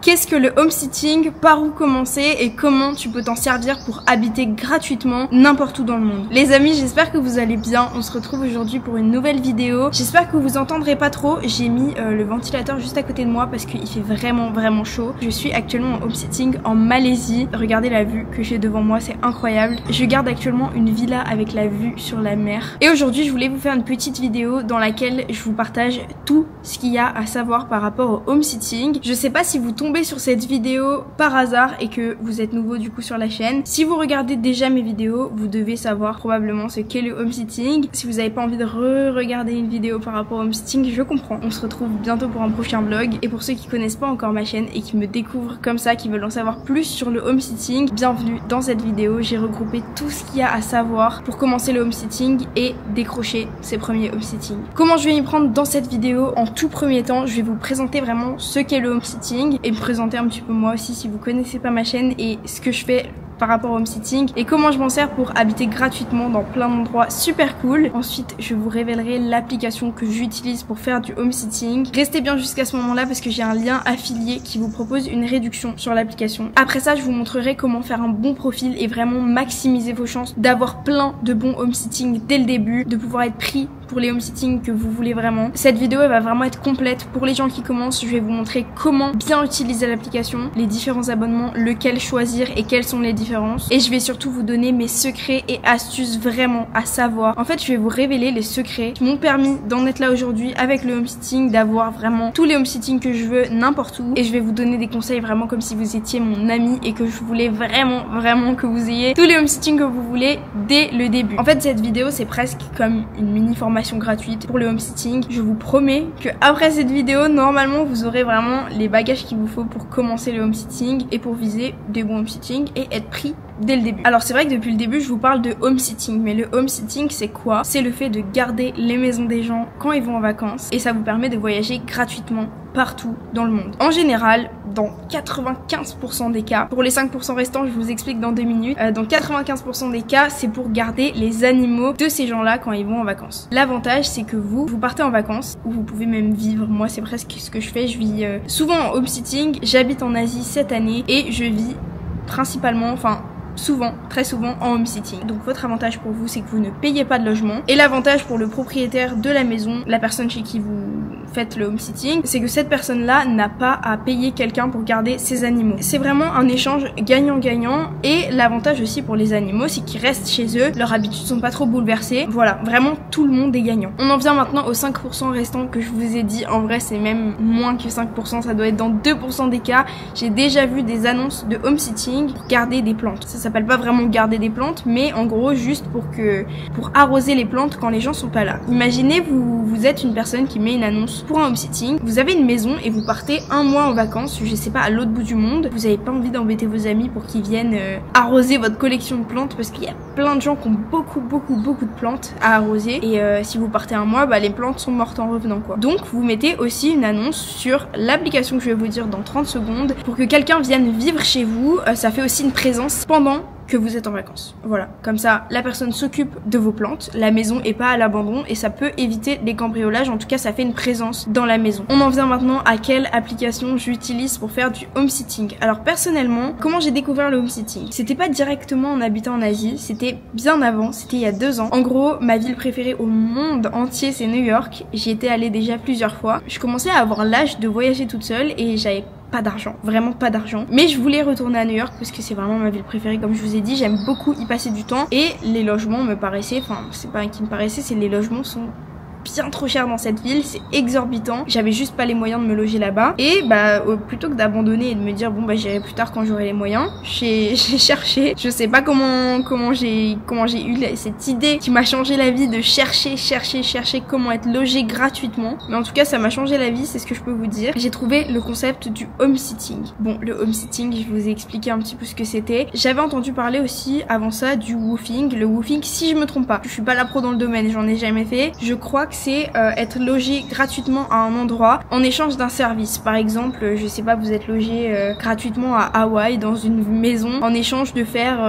qu'est-ce que le home sitting, par où commencer et comment tu peux t'en servir pour habiter gratuitement n'importe où dans le monde. Les amis, j'espère que vous allez bien. On se retrouve aujourd'hui pour une nouvelle vidéo. J'espère que vous entendrez pas trop. J'ai mis le ventilateur juste à côté de moi parce qu'il fait vraiment chaud. Je suis actuellement en home sitting en Malaisie. Regardez la vue que j'ai devant moi, c'est incroyable. Je garde actuellement une villa avec la vue sur la mer. Et aujourd'hui, je voulais vous faire une petite vidéo dans laquelle je vous partage tout ce qu'il y a à savoir par rapport au home sitting. Je sais pas si vous tombez sur cette vidéo par hasard et que vous êtes nouveau du coup sur la chaîne. Si vous regardez déjà mes vidéos, vous devez savoir probablement ce qu'est le home sitting. Si vous n'avez pas envie de regarder une vidéo par rapport au home sitting, je comprends. On se retrouve bientôt pour un prochain vlog. Et pour ceux qui connaissent pas encore ma chaîne et qui me découvrent comme ça, qui veulent en savoir plus sur le home sitting, bienvenue dans cette vidéo. J'ai regroupé tout ce qu'il y a à savoir pour commencer le home sitting et décrocher ses premiers home sitting. Comment je vais m'y prendre dans cette vidéo? En tout premier temps, je vais vous présenter vraiment ce qu'est le home sitting et me présenter un petit peu moi aussi si vous connaissez pas ma chaîne et ce que je fais par rapport au home sitting et comment je m'en sers pour habiter gratuitement dans plein d'endroits super cool. Ensuite, je vous révélerai l'application que j'utilise pour faire du home sitting. Restez bien jusqu'à ce moment-là parce que j'ai un lien affilié qui vous propose une réduction sur l'application. Après ça, je vous montrerai comment faire un bon profil et vraiment maximiser vos chances d'avoir plein de bons home sitting dès le début, de pouvoir être pris pour les home sitting que vous voulez vraiment. Cette vidéo elle va vraiment être complète pour les gens qui commencent. Je vais vous montrer comment bien utiliser l'application, les différents abonnements, lequel choisir et quelles sont les différences. Et je vais surtout vous donner mes secrets et astuces vraiment à savoir. En fait, je vais vous révéler les secrets qui m'ont permis d'en être là aujourd'hui avec le home sitting, d'avoir vraiment tous les home sitting que je veux n'importe où. Et je vais vous donner des conseils vraiment comme si vous étiez mon ami et que je voulais vraiment que vous ayez tous les home sitting que vous voulez dès le début. En fait, cette vidéo c'est presque comme une mini formation gratuite pour le home sitting. Je vous promets que après cette vidéo, normalement vous aurez vraiment les bagages qu'il vous faut pour commencer le home sitting et pour viser des bons home sitting et être pris dès le début. Alors c'est vrai que depuis le début je vous parle de home sitting, mais le home sitting c'est quoi? C'est le fait de garder les maisons des gens quand ils vont en vacances et ça vous permet de voyager gratuitement partout dans le monde. En général, dans 95% des cas, pour les 5% restants je vous explique dans 2 minutes, dans 95% des cas c'est pour garder les animaux de ces gens-là quand ils vont en vacances. L'avantage c'est que vous partez en vacances, ou vous pouvez même vivre, moi c'est presque ce que je fais, je vis souvent en home sitting, j'habite en Asie cette année et je vis principalement, très souvent en home sitting. Donc votre avantage pour vous c'est que vous ne payez pas de logement et l'avantage pour le propriétaire de la maison, la personne chez qui vous faites le home sitting, c'est que cette personne là n'a pas à payer quelqu'un pour garder ses animaux. C'est vraiment un échange gagnant-gagnant et l'avantage aussi pour les animaux c'est qu'ils restent chez eux, leurs habitudes sont pas trop bouleversées, voilà, vraiment tout le monde est gagnant. On en vient maintenant aux 5% restants que je vous ai dit, en vrai c'est même moins que 5%, ça doit être dans 2% des cas. J'ai déjà vu des annonces de home sitting pour garder des plantes. Ça s'appelle pas vraiment garder des plantes, mais en gros juste pour arroser les plantes quand les gens sont pas là. Imaginez vous êtes une personne qui met une annonce pour un home sitting, vous avez une maison et vous partez un mois en vacances, je sais pas, à l'autre bout du monde, vous avez pas envie d'embêter vos amis pour qu'ils viennent arroser votre collection de plantes parce qu'il y a plein de gens qui ont beaucoup de plantes à arroser et si vous partez un mois, bah les plantes sont mortes en revenant quoi. Donc vous mettez aussi une annonce sur l'application que je vais vous dire dans 30 secondes pour que quelqu'un vienne vivre chez vous, ça fait aussi une présence pendant que vous êtes en vacances. Voilà, comme ça la personne s'occupe de vos plantes, la maison est pas à l'abandon et ça peut éviter les cambriolages, en tout cas ça fait une présence dans la maison. On en vient maintenant à quelle application j'utilise pour faire du home sitting. Alors personnellement, comment j'ai découvert le home sitting? C'était pas directement en habitant en Asie, c'était bien avant, c'était il y a 2 ans. En gros, ma ville préférée au monde entier c'est New York, j'y étais allée déjà plusieurs fois. Je commençais à avoir l'âge de voyager toute seule et j'avais pas d'argent, vraiment pas d'argent, mais je voulais retourner à New York parce que c'est vraiment ma ville préférée comme je vous ai dit, j'aime beaucoup y passer du temps et les logements me paraissaient, enfin c'est pas qui me paraissait, c'est les logements sont bien trop cher dans cette ville, c'est exorbitant. J'avais juste pas les moyens de me loger là-bas et bah plutôt que d'abandonner et de me dire bon bah j'irai plus tard quand j'aurai les moyens, j'ai cherché, je sais pas comment j'ai eu cette idée qui m'a changé la vie de chercher comment être logé gratuitement, mais en tout cas ça m'a changé la vie, c'est ce que je peux vous dire. J'ai trouvé le concept du home sitting. Bon, le home sitting, je vous ai expliqué un petit peu ce que c'était. J'avais entendu parler aussi avant ça du woofing. Le woofing, si je me trompe pas, je suis pas la pro dans le domaine, j'en ai jamais fait, je crois que c'est être logé gratuitement à un endroit en échange d'un service. Par exemple, je sais pas, vous êtes logé gratuitement à Hawaï dans une maison en échange de faire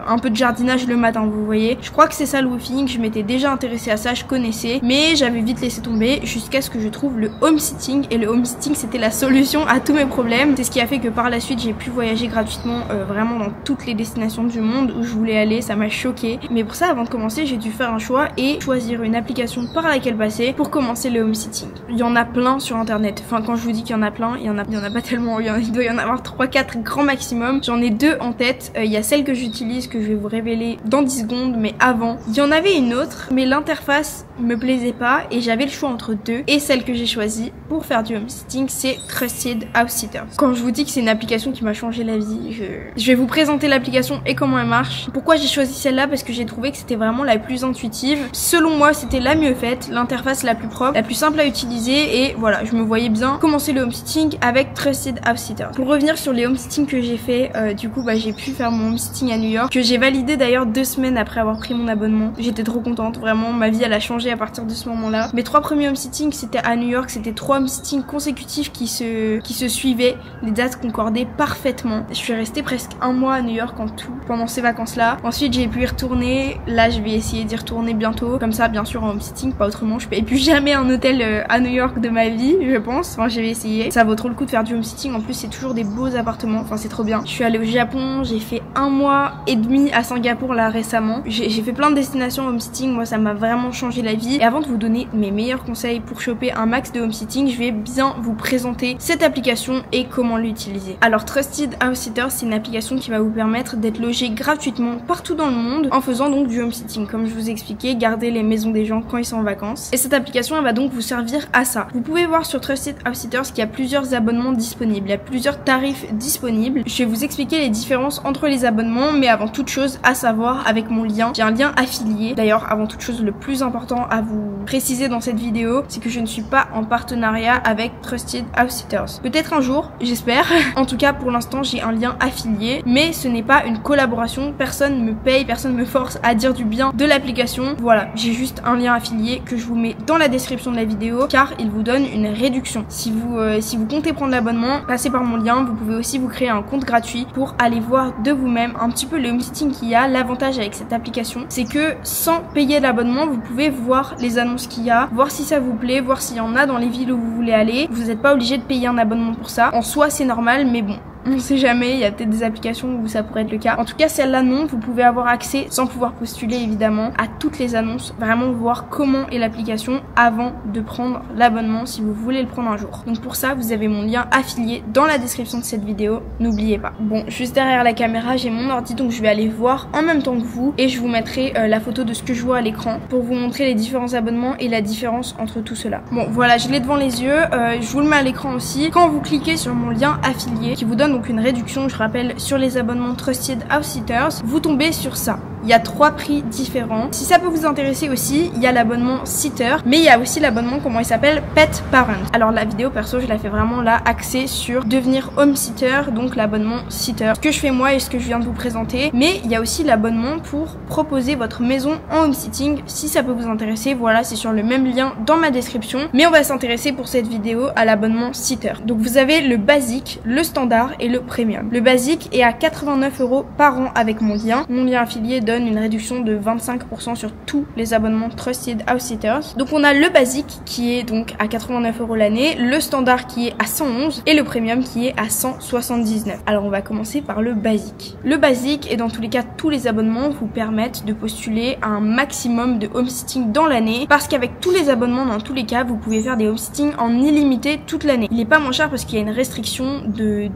un peu de jardinage le matin, vous voyez. Je crois que c'est ça le woofing, je m'étais déjà intéressée à ça, je connaissais, mais j'avais vite laissé tomber jusqu'à ce que je trouve le homesitting, et le homesitting c'était la solution à tous mes problèmes. C'est ce qui a fait que par la suite j'ai pu voyager gratuitement vraiment dans toutes les destinations du monde où je voulais aller, ça m'a choqué. Mais pour ça, avant de commencer, j'ai dû faire un choix et choisir une application par laquelle passer pour commencer le homesitting. Il y en a plein sur internet, enfin quand je vous dis qu'il y en a plein, il y en a pas tellement, il doit y en avoir 3-4 grand maximum. J'en ai 2 en tête, il y a celle que j'utilise que je vais vous révéler dans 10 secondes, mais avant, il y en avait une autre, mais l'interface me plaisait pas et j'avais le choix entre 2, et celle que j'ai choisie pour faire du homesitting, c'est Trusted House Sitters. Quand je vous dis que c'est une application qui m'a changé la vie, je vais vous présenter l'application et comment elle marche. Pourquoi j'ai choisi celle-là? Parce que j'ai trouvé que c'était vraiment la plus intuitive. Selon moi, c'était la mieux faite, l'interface la plus propre, la plus simple à utiliser, et voilà, je me voyais bien commencer le homesitting avec Trusted House Sitters. Pour revenir sur les homesitting que j'ai fait, du coup, j'ai pu faire mon homesitting à New York, que j'ai validé d'ailleurs 2 semaines après avoir pris mon abonnement. J'étais trop contente, vraiment, ma vie elle a changé à partir de ce moment-là. Mes 3 premiers homesitting c'était à New York, c'était 3 homesitting consécutifs qui se suivaient, les dates concordaient parfaitement. Je suis restée presque 1 mois à New York en tout pendant ces vacances-là. Ensuite j'ai pu y retourner, là je vais essayer d'y retourner bientôt, comme ça bien sûr en homesitting, pas autrement, je paye plus jamais un hôtel à New York de ma vie, je pense. Enfin je vais essayer, ça vaut trop le coup de faire du homesitting, en plus c'est toujours des beaux appartements, enfin c'est trop bien. Je suis allée au Japon, j'ai fait 1 mois et demi à Singapour là récemment. J'ai fait plein de destinations homesitting, moi ça m'a vraiment changé la vie. Et avant de vous donner mes meilleurs conseils pour choper un max de homesitting, je vais bien vous présenter cette application et comment l'utiliser. Alors Trusted House Sitters, c'est une application qui va vous permettre d'être logé gratuitement partout dans le monde en faisant donc du homesitting. Comme je vous ai expliqué, garder les maisons des gens quand ils sont en vacances. Et cette application elle va donc vous servir à ça. Vous pouvez voir sur Trusted House Sitters qu'il y a plusieurs abonnements disponibles, il y a plusieurs tarifs disponibles. Je vais vous expliquer les différences entre les abonnements, mais avant toute chose à savoir avec mon lien, j'ai un lien affilié. D'ailleurs avant toute chose, le plus important à vous préciser dans cette vidéo, c'est que je ne suis pas en partenariat avec Trusted House Sitters. Peut-être un jour, j'espère. En tout cas pour l'instant j'ai un lien affilié, mais ce n'est pas une collaboration, personne me paye, personne me force à dire du bien de l'application. Voilà, j'ai juste un lien affilié que je vous mets dans la description de la vidéo car il vous donne une réduction. Si vous comptez prendre l'abonnement, passez par mon lien. Vous pouvez aussi vous créer un compte gratuit pour aller voir de vous-même un petit peu le homesitting qu'il y a. L'avantage avec cette application, c'est que sans payer l'abonnement, vous pouvez voir les annonces qu'il y a, voir si ça vous plaît, voir s'il y en a dans les villes où vous voulez aller. Vous n'êtes pas obligé de payer un abonnement pour ça. En soi, c'est normal, mais bon, on sait jamais, il y a peut-être des applications où ça pourrait être le cas. En tout cas, celle-là non, vous pouvez avoir accès, sans pouvoir postuler évidemment, à toutes les annonces, vraiment voir comment est l'application avant de prendre l'abonnement si vous voulez le prendre un jour. Donc pour ça, vous avez mon lien affilié dans la description de cette vidéo, n'oubliez pas. Bon, juste derrière la caméra, j'ai mon ordi, donc je vais aller voir en même temps que vous et je vous mettrai la photo de ce que je vois à l'écran pour vous montrer les différents abonnements et la différence entre tout cela. Bon, voilà, je l'ai devant les yeux, je vous le mets à l'écran aussi. Quand vous cliquez sur mon lien affilié, qui vous donne donc une réduction, je rappelle, sur les abonnements Trusted House Sitters, vous tombez sur ça. Il y a 3 prix différents. Si ça peut vous intéresser aussi, il y a l'abonnement Sitter, mais il y a aussi l'abonnement, comment il s'appelle, Pet Parent. Alors la vidéo perso, je la fais vraiment là, axée sur devenir home sitter, donc l'abonnement Sitter. Ce que je fais moi et ce que je viens de vous présenter, mais il y a aussi l'abonnement pour proposer votre maison en home sitting. Si ça peut vous intéresser, voilà, c'est sur le même lien dans ma description. Mais on va s'intéresser pour cette vidéo à l'abonnement Sitter. Donc vous avez le basique, le standard et le premium. Le basique est à 89 € par an avec mon lien. Mon lien affilié donne une réduction de 25% sur tous les abonnements Trusted House Sitters. Donc on a le basique qui est donc à 89 € l'année, le standard qui est à 111 et le premium qui est à 179. Alors on va commencer par le basique. Le basique, et dans tous les cas tous les abonnements vous permettent de postuler à un maximum de homesitting dans l'année, parce qu'avec tous les abonnements dans tous les cas vous pouvez faire des homesitting en illimité toute l'année. Il est pas moins cher parce qu'il y a une restriction de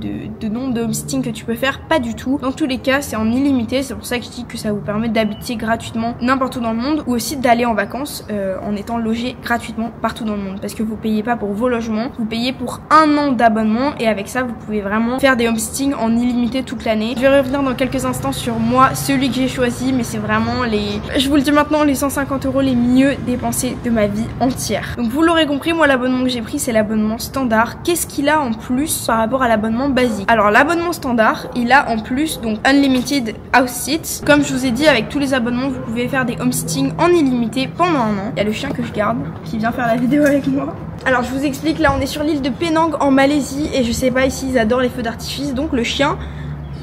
nombre de homesitting que tu peux faire, pas du tout. Dans tous les cas c'est en illimité, c'est pour ça que je dis que ça vous permet d'habiter gratuitement n'importe où dans le monde, ou aussi d'aller en vacances en étant logé gratuitement partout dans le monde, parce que vous payez pas pour vos logements, vous payez pour 1 an d'abonnement, et avec ça vous pouvez vraiment faire des homesitting en illimité toute l'année. Je vais revenir dans quelques instants sur moi, celui que j'ai choisi, mais c'est vraiment je vous le dis maintenant, les 150 € les mieux dépensés de ma vie entière. Donc vous l'aurez compris, moi l'abonnement que j'ai pris c'est l'abonnement standard. Qu'est-ce qu'il a en plus par rapport à l'abonnement basique? Alors l'abonnement standard, il a en plus donc Unlimited House Seats. Comme je vous ai dit, avec tous les abonnements, vous pouvez faire des home-sitting en illimité pendant un an. Il y a le chien que je garde, qui vient faire la vidéo avec moi. Alors je vous explique, là on est sur l'île de Penang en Malaisie et je sais pas, ici ils adorent les feux d'artifice, donc le chien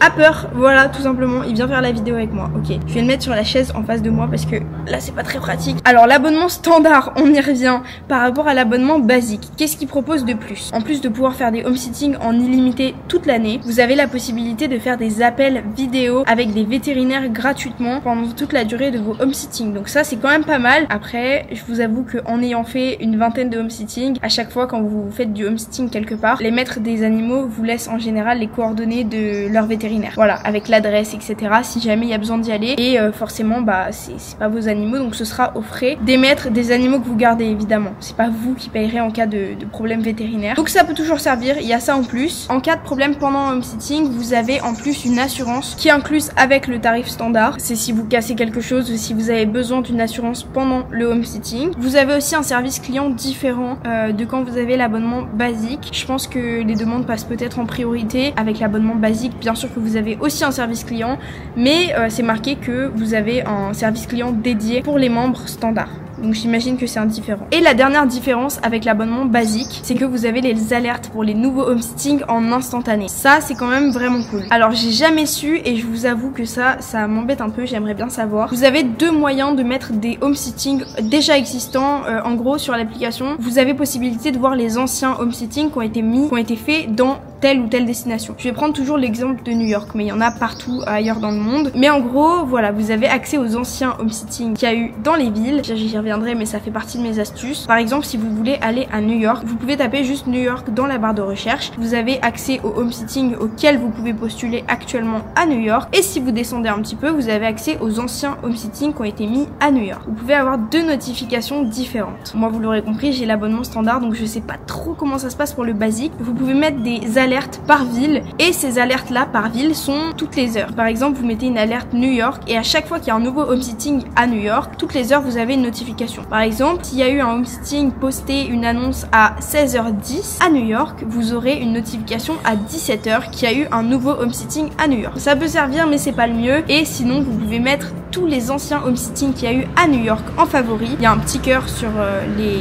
a peur, voilà, tout simplement, il vient faire la vidéo avec moi. Ok, je vais le mettre sur la chaise en face de moi parce que là c'est pas très pratique. Alors l'abonnement standard, on y revient, par rapport à l'abonnement basique, qu'est-ce qu'il propose de plus? En plus de pouvoir faire des home-sitting en illimité toute l'année, vous avez la possibilité de faire des appels vidéo avec des vétérinaires gratuitement pendant toute la durée de vos home-sitting. Donc ça c'est quand même pas mal. Après, je vous avoue qu'en ayant fait une vingtaine de home-sitting, à chaque fois quand vous faites du home-sitting quelque part, les maîtres des animaux vous laissent en général les coordonnées de leur vétérinaire. Voilà, avec l'adresse, etc. si jamais il y a besoin d'y aller. Et forcément, bah c'est pas vos animaux, donc ce sera aux frais des maîtres des animaux que vous gardez, évidemment. C'est pas vous qui payerez en cas de problème vétérinaire. Donc ça peut toujours servir, il y a ça en plus. En cas de problème pendant un home-sitting, vous avez en plus une assurance qui est incluse avec le tarif standard. C'est si vous cassez quelque chose ou si vous avez besoin d'une assurance pendant le home-sitting. Vous avez aussi un service client différent de quand vous avez l'abonnement basique. Je pense que les demandes passent peut-être en priorité avec l'abonnement basique. Bien sûr que vous avez aussi un service client, mais c'est marqué que vous avez un service client dédié pour les membres standards. Donc j'imagine que c'est indifférent. Et la dernière différence avec l'abonnement basique, c'est que vous avez les alertes pour les nouveaux home-sitting en instantané. Ça, c'est quand même vraiment cool. Alors j'ai jamais su et je vous avoue que ça m'embête un peu, j'aimerais bien savoir. Vous avez deux moyens de mettre des home-sitting déjà existants. En gros, sur l'application, vous avez possibilité de voir les anciens home-sitting qui ont été faits dans telle ou telle destination. Je vais prendre toujours l'exemple de New York, mais il y en a partout ailleurs dans le monde. Mais en gros, voilà, vous avez accès aux anciens home-sitting qu'il y a eu dans les villes. J'y reviendrai, mais ça fait partie de mes astuces. Par exemple, si vous voulez aller à New York, vous pouvez taper juste New York dans la barre de recherche. Vous avez accès aux home-sitting auxquels vous pouvez postuler actuellement à New York. Et si vous descendez un petit peu, vous avez accès aux anciens home-sitting qui ont été mis à New York. Vous pouvez avoir deux notifications différentes. Moi, vous l'aurez compris, j'ai l'abonnement standard, donc je sais pas trop comment ça se passe pour le basique. Vous pouvez mettre des alertes par ville et ces alertes là par ville sont toutes les heures. Par exemple, vous mettez une alerte New York et à chaque fois qu'il y a un nouveau home-sitting à New York, toutes les heures vous avez une notification. Par exemple, s'il y a eu un home-sitting posté une annonce à 16h10 à New York, vous aurez une notification à 17h qu'il y a eu un nouveau home-sitting à New York. Ça peut servir, mais c'est pas le mieux. Et sinon, vous pouvez mettre tous les anciens home-sitting qu'il y a eu à New York en favori. Il y a un petit cœur sur les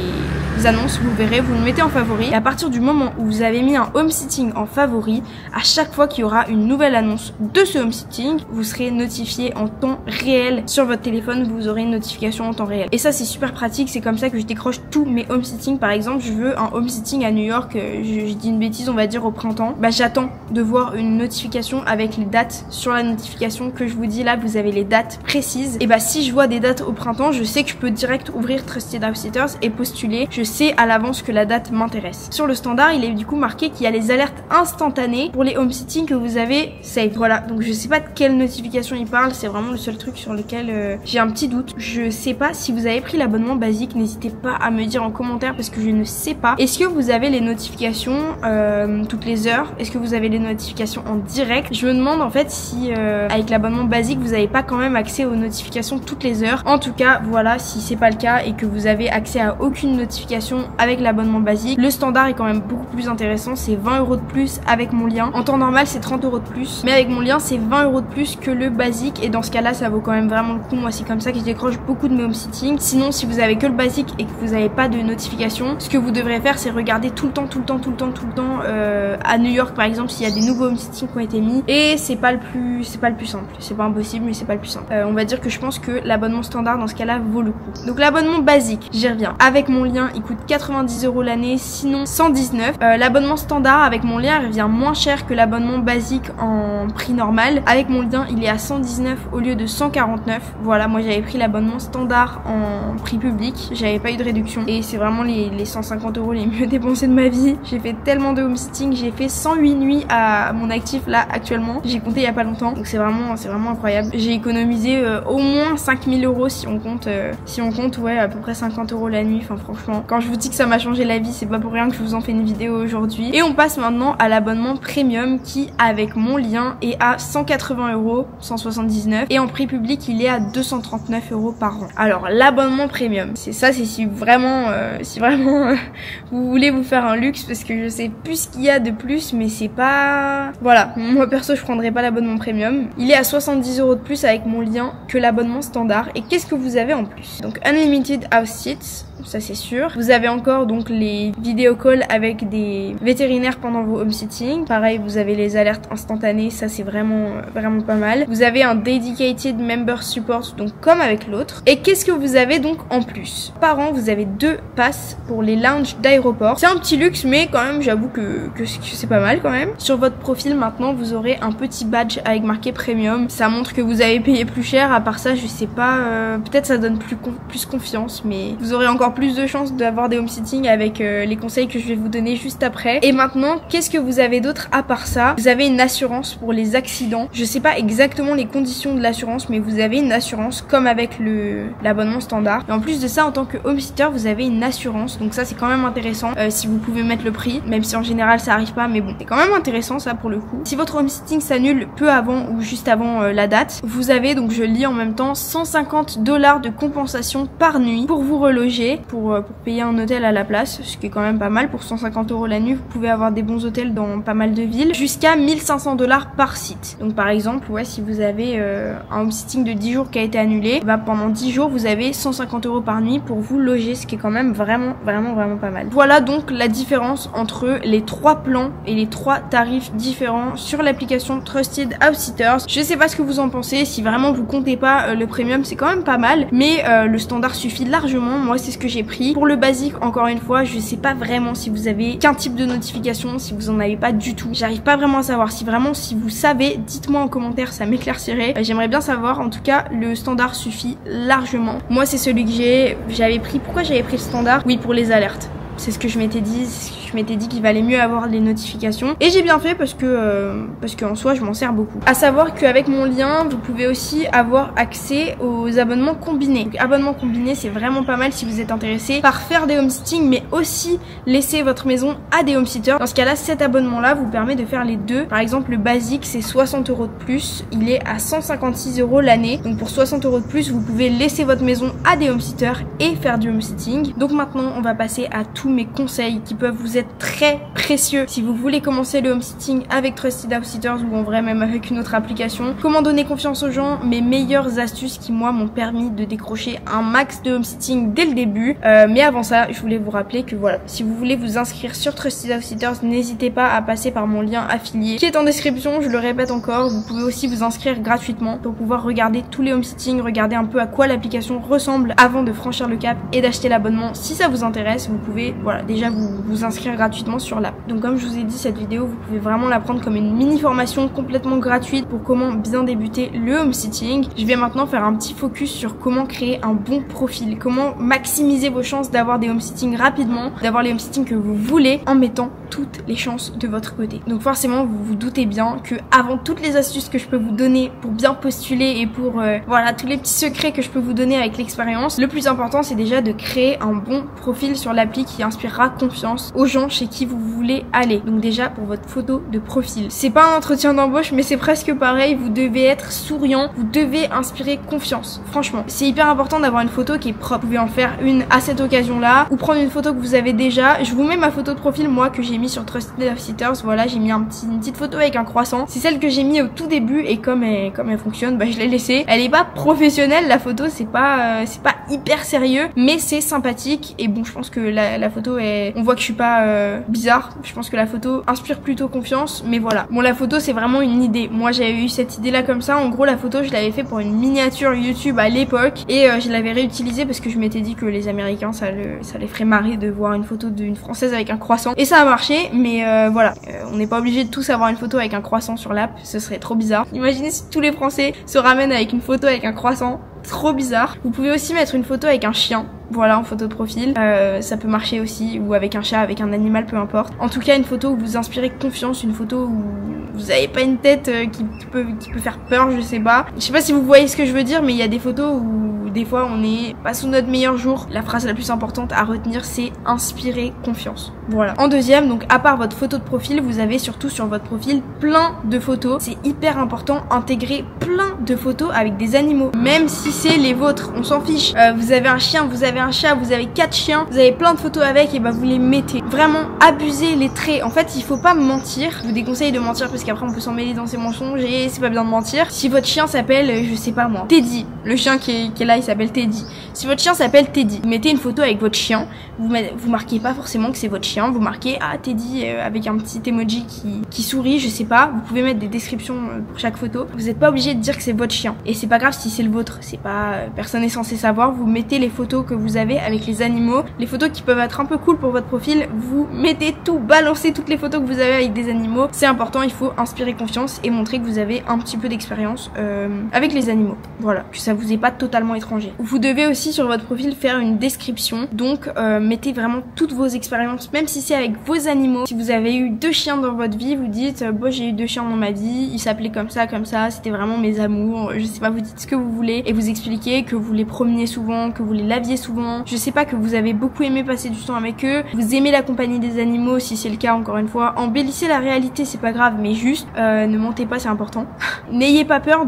annonces, vous verrez, vous le mettez en favori. Et à partir du moment où vous avez mis un home-sitting en favori, à chaque fois qu'il y aura une nouvelle annonce de ce home-sitting, vous serez notifié en temps réel sur votre téléphone, vous aurez une notification en temps réel. Et ça, c'est super pratique, c'est comme ça que je décroche tous mes home-sitting. Par exemple, je veux un home-sitting à New York, je dis une bêtise, on va dire au printemps. Bah, j'attends de voir une notification avec les dates sur la notification que je vous dis là, vous avez les dates précises. Et bah, si je vois des dates au printemps, je sais que je peux direct ouvrir Trusted House Sitters et postuler. Je sais à l'avance que la date m'intéresse. Sur le standard, il est du coup marqué qu'il y a les alertes instantanées pour les home-sitting que vous avez save. Voilà, donc je sais pas de quelle notification il parle, c'est vraiment le seul truc sur lequel j'ai un petit doute. Je sais pas si vous avez pris l'abonnement basique, n'hésitez pas à me dire en commentaire parce que je ne sais pas. Est-ce que vous avez les notifications toutes les heures? Est-ce que vous avez les notifications en direct? Je me demande en fait si avec l'abonnement basique vous n'avez pas quand même accès aux notifications toutes les heures. En tout cas, voilà, si c'est pas le cas et que vous avez accès à aucune notification avec l'abonnement basique, le standard est quand même beaucoup plus intéressant. C'est 20 € de plus avec mon lien. En temps normal, c'est 30 € de plus, mais avec mon lien, c'est 20 € de plus que le basique. Et dans ce cas-là, ça vaut quand même vraiment le coup. Moi, c'est comme ça que je décroche beaucoup de mes home-sitting. Sinon, si vous avez que le basique et que vous n'avez pas de notification, ce que vous devrez faire, c'est regarder tout le temps à New York, par exemple, s'il y a des nouveaux home-sitting qui ont été mis. Et c'est pas le plus simple. C'est pas impossible, mais c'est pas le plus simple. On va dire que je pense que l'abonnement standard dans ce cas-là vaut le coup. Donc l'abonnement basique, j'y reviens. Avec mon lien, il coûte 90 € l'année, sinon 119. L'abonnement standard avec mon lien, il revient moins cher que l'abonnement basique en prix normal. Avec mon lien, il est à 119 au lieu de 149. Voilà, moi j'avais pris l'abonnement standard en prix public, j'avais pas eu de réduction et c'est vraiment les 150 € les mieux dépensés de ma vie. J'ai fait tellement de home-sitting, j'ai fait 108 nuits à mon actif là actuellement. J'ai compté il y a pas longtemps, donc c'est vraiment incroyable. J'ai économisé au moins 5000 € si on compte ouais à peu près 50 € la nuit. Enfin franchement, quand je vous dis que ça m'a changé la vie, c'est pas pour rien que je vous en fais une vidéo aujourd'hui. Et on passe maintenant à l'abonnement premium qui avec mon lien est à 180 €, 179 et en prix public il est à 239 € par an. Alors l'abonnement premium, c'est si vraiment vous voulez vous faire un luxe, parce que je sais plus ce qu'il y a de plus, mais c'est pas, voilà, moi perso je prendrais pas l'abonnement premium. Il est à 70 € de plus avec mon lien que l'abonnement standard. Et qu'est-ce que vous avez en plus? Donc Unlimited House Seats, ça c'est sûr. Vous avez encore donc les vidéo calls avec des vétérinaires pendant vos home sitting. Pareil, vous avez les alertes instantanées, ça c'est vraiment pas mal. Vous avez un dedicated member support, donc comme avec l'autre. Et qu'est-ce que vous avez donc en plus? Par an, vous avez 2 passes pour les lounges d'aéroport. C'est un petit luxe, mais quand même, j'avoue que c'est pas mal quand même. Sur votre profil maintenant, vous aurez un petit badge avec marqué premium. Ça montre que vous avez payé plus cher. À part ça, je sais pas, peut-être ça donne plus confiance, mais vous aurez encore plus de chances d'avoir des home sitting avec les conseils que je vais vous donner juste après. Et maintenant, qu'est-ce que vous avez d'autre à part ça? Vous avez une assurance pour les accidents. Je sais pas exactement les conditions de l'assurance, mais vous avez une assurance comme avec l'abonnement standard. Et en plus de ça, en tant que home sitter, vous avez une assurance. Donc ça, c'est quand même intéressant si vous pouvez mettre le prix, même si en général ça arrive pas, mais bon, c'est quand même intéressant ça pour le coup. Si votre home sitting s'annule peu avant ou juste avant la date, vous avez, donc je lis en même temps, 150 $ de compensation par nuit pour vous reloger, pour payer un hôtel à la place, ce qui est quand même pas mal. Pour 150 € la nuit, vous pouvez avoir des bons hôtels dans pas mal de villes, jusqu'à 1500 $ par site. Donc par exemple, ouais, si vous avez un home sitting de 10 jours qui a été annulé, bah pendant 10 jours, vous avez 150 € par nuit pour vous loger, ce qui est quand même vraiment pas mal. Voilà donc la différence entre les 3 plans et les 3 tarifs différents sur l'application Trusted House Sitters. Je sais pas ce que vous en pensez, si vraiment vous comptez pas le premium, c'est quand même pas mal, mais le standard suffit largement. Moi, c'est ce que j'ai pris. Pour le basique, encore une fois, je sais pas vraiment si vous avez qu'un type de notification, si vous en avez pas du tout. J'arrive pas vraiment à savoir. Si vous savez, dites-moi en commentaire, ça m'éclaircirait. J'aimerais bien savoir. En tout cas, le standard suffit largement. Moi, c'est celui que j'avais pris. Pourquoi j'avais pris le standard? Oui, pour les alertes. C'est ce que je m'étais dit. Je m'étais dit qu'il valait mieux avoir les notifications. Et j'ai bien fait parce que en soi, je m'en sers beaucoup. À savoir qu'avec mon lien, vous pouvez aussi avoir accès aux abonnements combinés. Donc, abonnement combiné, c'est vraiment pas mal si vous êtes intéressé par faire des home sitting, mais aussi laisser votre maison à des home sitters. Dans ce cas-là, cet abonnement-là vous permet de faire les deux. Par exemple, le basique, c'est 60 € de plus. Il est à 156 € l'année. Donc pour 60 € de plus, vous pouvez laisser votre maison à des home sitters et faire du home sitting. Donc maintenant, on va passer à tous mes conseils qui peuvent vous être très précieux si vous voulez commencer le home sitting avec Trusted House Sitters ou en vrai même avec une autre application. Comment donner confiance aux gens, mes meilleures astuces qui moi m'ont permis de décrocher un max de home sitting dès le début. Mais avant ça, je voulais vous rappeler que voilà, si vous voulez vous inscrire sur Trusted House Sitters, n'hésitez pas à passer par mon lien affilié qui est en description, je le répète encore. Vous pouvez aussi vous inscrire gratuitement pour pouvoir regarder tous les home sitting, regarder un peu à quoi l'application ressemble avant de franchir le cap et d'acheter l'abonnement. Si ça vous intéresse, vous pouvez voilà déjà vous inscrire gratuitement sur l'app. Donc comme je vous ai dit, cette vidéo vous pouvez vraiment la prendre comme une mini formation complètement gratuite pour comment bien débuter le home sitting. Je vais maintenant faire un petit focus sur comment créer un bon profil, comment maximiser vos chances d'avoir des home sitting rapidement, d'avoir les home sitting que vous voulez en mettant toutes les chances de votre côté. Donc forcément vous vous doutez bien que avant toutes les astuces que je peux vous donner pour bien postuler et pour voilà tous les petits secrets que je peux vous donner avec l'expérience, le plus important c'est déjà de créer un bon profil sur l'appli qui inspirera confiance aux gens chez qui vous voulez aller. Donc déjà pour votre photo de profil, c'est pas un entretien d'embauche mais c'est presque pareil, vous devez être souriant, vous devez inspirer confiance. Franchement, c'est hyper important d'avoir une photo qui est propre. Vous pouvez en faire une à cette occasion là ou prendre une photo que vous avez déjà. Je vous mets ma photo de profil moi que j'ai mis sur Trusted House Sitters. Voilà, j'ai mis une petite photo avec un croissant. C'est celle que j'ai mis au tout début et comme elle fonctionne, bah je l'ai laissée. Elle est pas professionnelle la photo, c'est pas hyper sérieux mais c'est sympathique et bon je pense que la photo est, on voit que je suis pas bizarre. Je pense que la photo inspire plutôt confiance, mais voilà. Bon, la photo c'est vraiment une idée. Moi j'avais eu cette idée là comme ça. En gros la photo je l'avais fait pour une miniature YouTube à l'époque et je l'avais réutilisée parce que je m'étais dit que les Américains ça les ferait marrer de voir une photo d'une Française avec un croissant et ça a marché. Mais voilà, on n'est pas obligé de tous avoir une photo avec un croissant sur l'app, ce serait trop bizarre. Imaginez si tous les Français se ramènent avec une photo avec un croissant. Trop bizarre. Vous pouvez aussi mettre une photo avec un chien, voilà, en photo de profil, ça peut marcher aussi, ou avec un chat, avec un animal, peu importe. En tout cas une photo où vous inspirez confiance, une photo où vous avez pas une tête qui peut faire peur, je sais pas si vous voyez ce que je veux dire, mais il y a des photos où où des fois on est pas sous notre meilleur jour, la phrase la plus importante à retenir c'est inspirer confiance. Voilà. En deuxième, donc à part votre photo de profil, vous avez surtout sur votre profil plein de photos. C'est hyper important, intégrer plein de photos avec des animaux, même si c'est les vôtres, on s'en fiche. Vous avez un chien, vous avez un chat, vous avez 4 chiens, vous avez plein de photos avec, et bah vous les mettez. Vraiment, abusez les traits. En fait, il faut pas mentir. Je vous déconseille de mentir parce qu'après on peut s'en mêler dans ses mensonges et c'est pas bien de mentir. Si votre chien s'appelle, je sais pas moi, Teddy, le chien qui est là il s'appelle Teddy. Si votre chien s'appelle Teddy, vous mettez une photo avec votre chien, vous marquez pas forcément que c'est votre chien, vous marquez Teddy avec un petit emoji qui sourit, je sais pas. Vous pouvez mettre des descriptions pour chaque photo. Vous n'êtes pas obligé de dire que c'est votre chien et c'est pas grave si c'est le vôtre, c'est pas personne n'est censé savoir. Vous mettez les photos que vous avez avec les animaux, les photos qui peuvent être un peu cool pour votre profil, vous mettez tout, balancez toutes les photos que vous avez avec des animaux. C'est important, il faut inspirer confiance et montrer que vous avez un petit peu d'expérience avec les animaux. Voilà, que ça vous est pas totalement étranger. Vous devez aussi sur votre profil faire une description, donc mettez vraiment toutes vos expériences, même si c'est avec vos animaux. Si vous avez eu 2 chiens dans votre vie, vous dites bon j'ai eu 2 chiens dans ma vie, ils s'appelaient comme ça, c'était vraiment mes amours, je sais pas, vous dites ce que vous voulez et vous expliquez que vous les promeniez souvent, que vous les laviez souvent, je sais pas, que vous avez beaucoup aimé passer du temps avec eux, vous aimez la compagnie des animaux si c'est le cas, encore une fois, embellissez la réalité, c'est pas grave, mais juste ne mentez pas, c'est important. N'ayez pas peur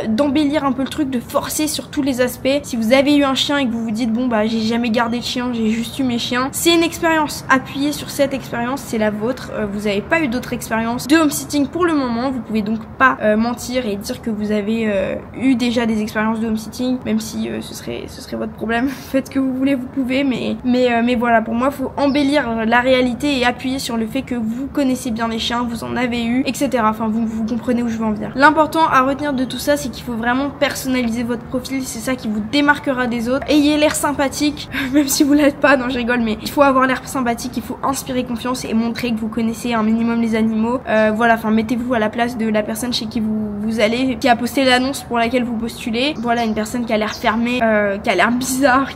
d'embellir un peu le truc, de forcer sur tous les aspects. Si vous avez eu un chien et que vous vous dites bon bah j'ai jamais gardé de chien, j'ai juste eu mes chiens, c'est une expérience, appuyez sur cette expérience, c'est la vôtre, vous avez pas eu d'autres expériences de home-sitting pour le moment, vous pouvez donc pas mentir et dire que vous avez eu déjà des expériences de home-sitting, même si ce serait votre problème, faites ce que vous voulez, vous pouvez, mais voilà, pour moi faut embellir la réalité et appuyer sur le fait que vous connaissez bien les chiens, vous en avez eu, etc. Enfin vous comprenez où je veux en venir. L'important à retenir de tout ça, c'est qu'il faut vraiment personnaliser votre profil, c'est ça qui vous démarquera des autres. Ayez l'air sympathique, même si vous l'êtes pas, non je rigole, mais il faut avoir l'air sympathique, il faut inspirer confiance et montrer que vous connaissez un minimum les animaux. Voilà, enfin mettez-vous à la place de la personne chez qui vous allez, qui a posté l'annonce pour laquelle vous postulez. Voilà, une personne qui a l'air fermée, qui a l'air bizarre,